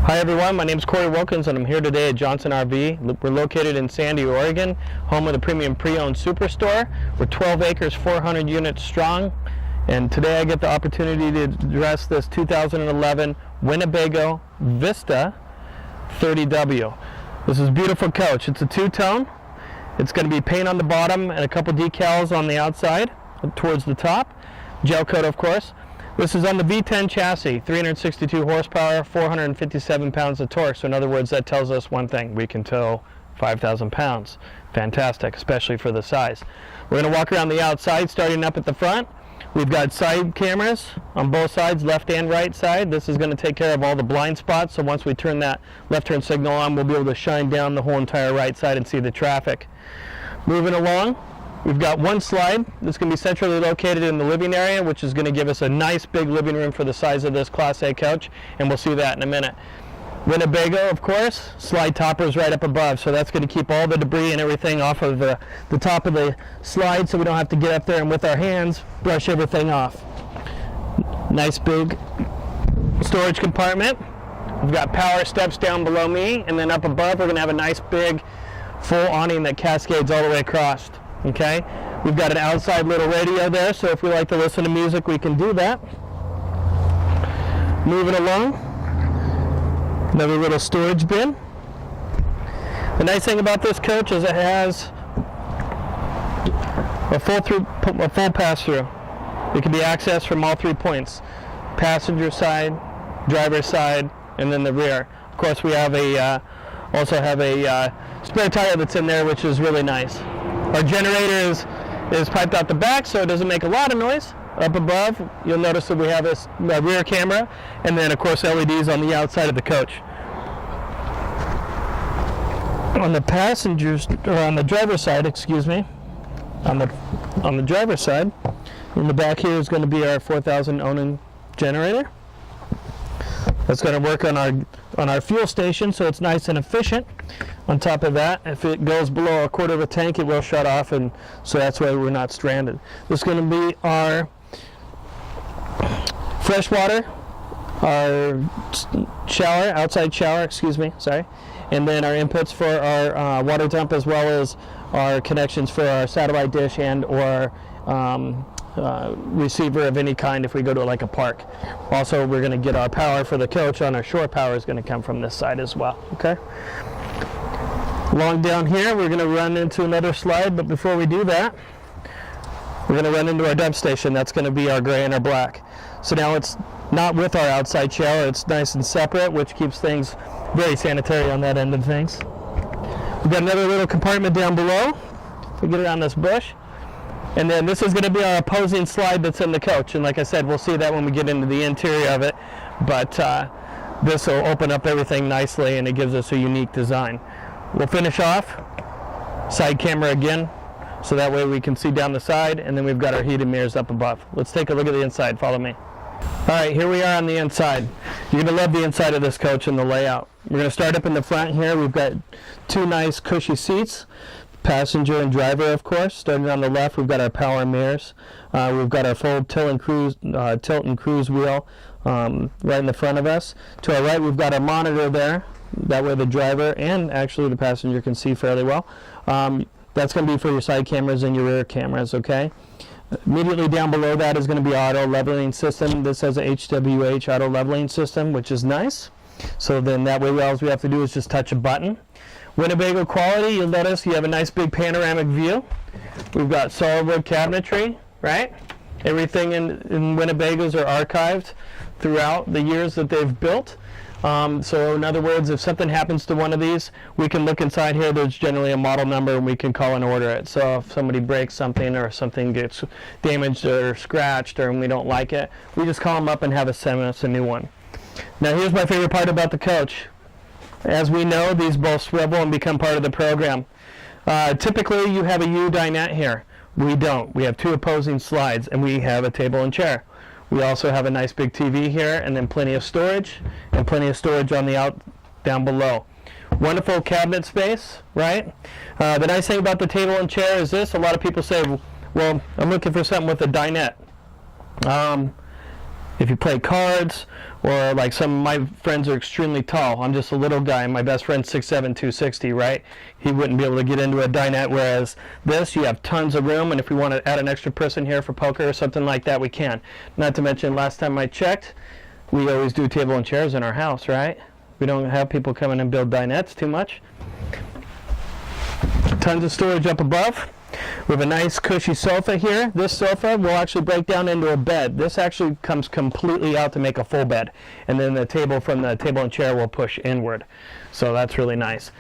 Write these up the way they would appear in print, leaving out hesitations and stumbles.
Hi everyone, my name is Corey Wilkins and I'm here today at Johnson RV. We're located in Sandy, Oregon, home of the premium pre-owned superstore. We're 12 acres, 400 units strong, and today I get the opportunity to address this 2011 Winnebago Vista 30W. This is a beautiful coach. It's a two-tone. It's going to be paint on the bottom and a couple decals on the outside towards the top. Gel coat, of course. This is on the V10 chassis, 362 horsepower, 457 pounds of torque. So in other words, that tells us one thing: we can tow 5,000 pounds. Fantastic, especially for the size. We're going to walk around the outside, starting up at the front. We've got side cameras on both sides, left and right side. This is going to take care of all the blind spots. So once we turn that left turn signal on, we'll be able to shine down the whole entire right side and see the traffic. Moving along, we've got one slide that's going to be centrally located in the living area, which is going to give us a nice big living room for the size of this Class A coach, and we'll see that in a minute. Winnebago, of course, slide toppers right up above, so that's going to keep all the debris and everything off of the top of the slide, so we don't have to get up there and with our hands brush everything off. Nice big storage compartment. We've got power steps down below me, and then up above we're going to have a nice big full awning that cascades all the way across. Okay, we've got an outside little radio there, so if we like to listen to music, we can do that. Moving along, another little storage bin. The nice thing about this coach is it has a full pass-through. It can be accessed from all 3 points: passenger side, driver's side, and then the rear. Of course, we have also have a spare tire that's in there, which is really nice. Our generator is piped out the back, so it doesn't make a lot of noise. Up above, you'll notice that we have a rear camera, and then of course LEDs on the outside of the coach. On the passengers, or on the driver's side, excuse me, on the driver's side, in the back here is going to be our 4,000 Onan generator. That's going to work on our fuel station, so it's nice and efficient. On top of that, if it goes below a quarter of a tank, it will shut off, and so that's why we're not stranded. This is going to be our freshwater, our shower, outside shower, excuse me, sorry, and then our inputs for our water dump, as well as our connections for our satellite dish and or receiver of any kind if we go to like a park. Also, we're going to get our power for the coach on our shore power is going to come from this side as well. Okay. Along down here, we're going to run into another slide, but before we do that, we're going to run into our dump station. That's going to be our gray and our black. So now it's not with our outside shower, it's nice and separate, which keeps things very sanitary on that end of things. We've got another little compartment down below. If we get around this bush. And then this is going to be our opposing slide that's in the coach. And like I said, we'll see that when we get into the interior of it. But this will open up everything nicely, and it gives us a unique design. We'll finish off, side camera again, so that way we can see down the side, and then we've got our heated mirrors up above. Let's take a look at the inside. Follow me. All right, here we are on the inside. You're going to love the inside of this coach and the layout. We're going to start up in the front here. We've got two nice cushy seats, passenger and driver, of course. Starting on the left, we've got our power mirrors. We've got our full tilt and cruise wheel right in the front of us. To our right, we've got a monitor there. That way the driver and actually the passenger can see fairly well. That's going to be for your side cameras and your rear cameras, okay? Immediately down below that is going to be auto leveling system. This has a HWH auto leveling system, which is nice. So then that way all we have to do is just touch a button. Winnebago quality, you'll notice you have a nice big panoramic view. We've got solid wood cabinetry, right? Everything in Winnebagos are archived throughout the years that they've built. So in other words, if something happens to one of these, we can look inside here. There's generally a model number, and we can call and order it. So if somebody breaks something or something gets damaged or scratched or we don't like it, we just call them up and have us send us a new one. Now here's my favorite part about the coach. As we know, these both swivel and become part of the program. Typically you have a U dinette here. We don't. We have two opposing slides, and we have a table and chair. We also have a nice big TV here, and then plenty of storage, and plenty of storage on the down below. Wonderful cabinet space, right? The nice thing about the table and chair is this. A lot of people say, well, I'm looking for something with a dinette. if you play cards, or like some of my friends are extremely tall. I'm just a little guy. My best friend's 6'7", 260, right? He wouldn't be able to get into a dinette, whereas this, you have tons of room, and if we want to add an extra person here for poker or something like that, we can. Not to mention, last time I checked, we always do table and chairs in our house, right? We don't have people come in and build dinettes too much. Tons of storage up above. We have a nice cushy sofa here. This sofa will actually break down into a bed. This actually comes completely out to make a full bed. And then the table from the table and chair will push inward. So that's really nice.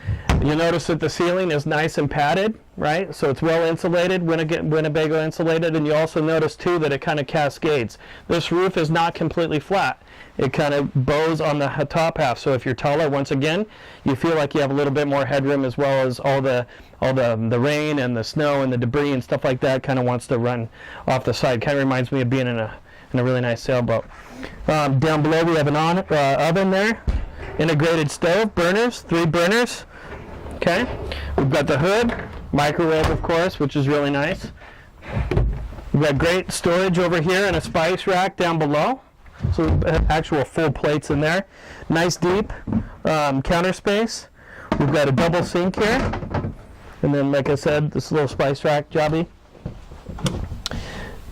You notice that the ceiling is nice and padded, right? So it's well insulated, Winnebago insulated. And you also notice too that it kind of cascades. This roof is not completely flat. It kind of bows on the top half. So if you're taller, once again, you feel like you have a little bit more headroom, as well as all the rain and the snow and the debris and stuff like that kind of wants to run off the side. Kind of reminds me of being in a really nice sailboat. Down below we have an oven there, integrated stove, burners, 3 burners. Okay, we've got the hood, microwave of course, which is really nice. We've got great storage over here and a spice rack down below. So actual full plates in there. Nice deep counter space. We've got a double sink here. And then, like I said, this little spice rack jobby.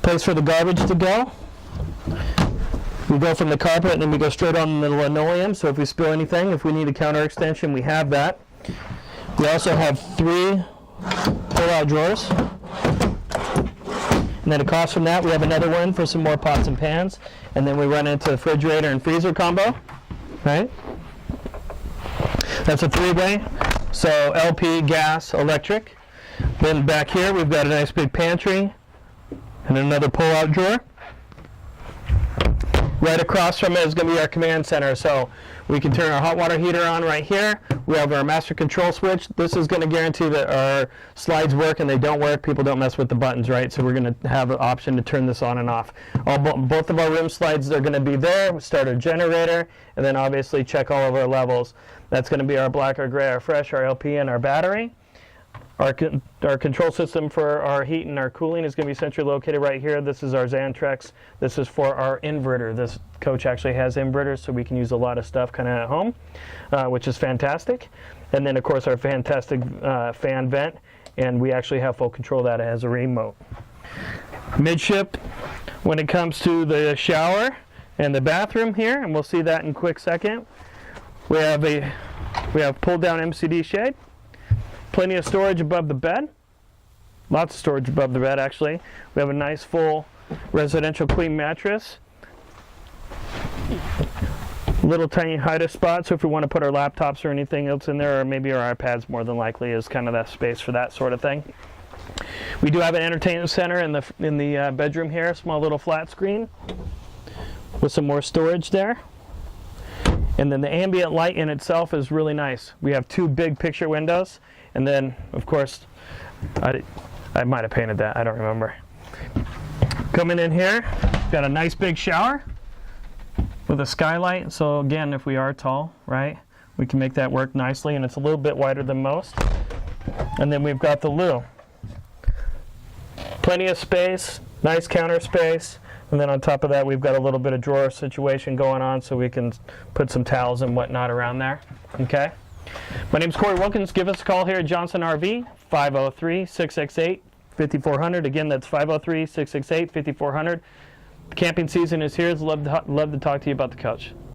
Place for the garbage to go. We go from the carpet and then we go straight on the linoleum. So if we spill anything, if we need a counter extension, we have that. We also have 3 pull-out drawers. And then across from that, we have another one for some more pots and pans. And then we run into the refrigerator and freezer combo, right? That's a 3-way. So LP, gas, electric. Then back here, we've got a nice big pantry and another pull-out drawer. Right across from it is going to be our command center. So we can turn our hot water heater on right here. We have our master control switch. This is going to guarantee that our slides work and they don't work. People don't mess with the buttons, right? So we're going to have an option to turn this on and off. Both of our room slides are going to be there. We start our generator and then obviously check all of our levels. That's going to be our black, our gray, our fresh, our LP, and our battery. Our control system for our heat and our cooling is going to be centrally located right here. This is our Xantrex. This is for our inverter. This coach actually has inverters, so we can use a lot of stuff kind of at home, which is fantastic. And then, of course, our fantastic fan vent, and we actually have full control of that. It has a remote. Midship, when it comes to the shower and the bathroom here, and we'll see that in a quick second. We have pulled down MCD shade. Plenty of storage above the bed. Lots of storage above the bed, actually. We have a nice full residential queen mattress. Little tiny hide spot, so if we want to put our laptops or anything else in there, or maybe our iPads more than likely, is kind of that space for that sort of thing. We do have an entertainment center in the bedroom here, small little flat screen with some more storage there. And then the ambient light in itself is really nice. We have 2 big picture windows. And then, of course, I might have painted that. I don't remember. Coming in here, got a nice big shower with a skylight. So again, if we are tall, right, we can make that work nicely. And it's a little bit wider than most. And then we've got the loo. Plenty of space, nice counter space. And then on top of that, we've got a little bit of drawer situation going on, so we can put some towels and whatnot around there. Okay? My name's Corey Wilkins. Give us a call here at Johnson RV, 503-668-5400. Again, that's 503-668-5400. The camping season is here. I'd love to talk to you about the couch.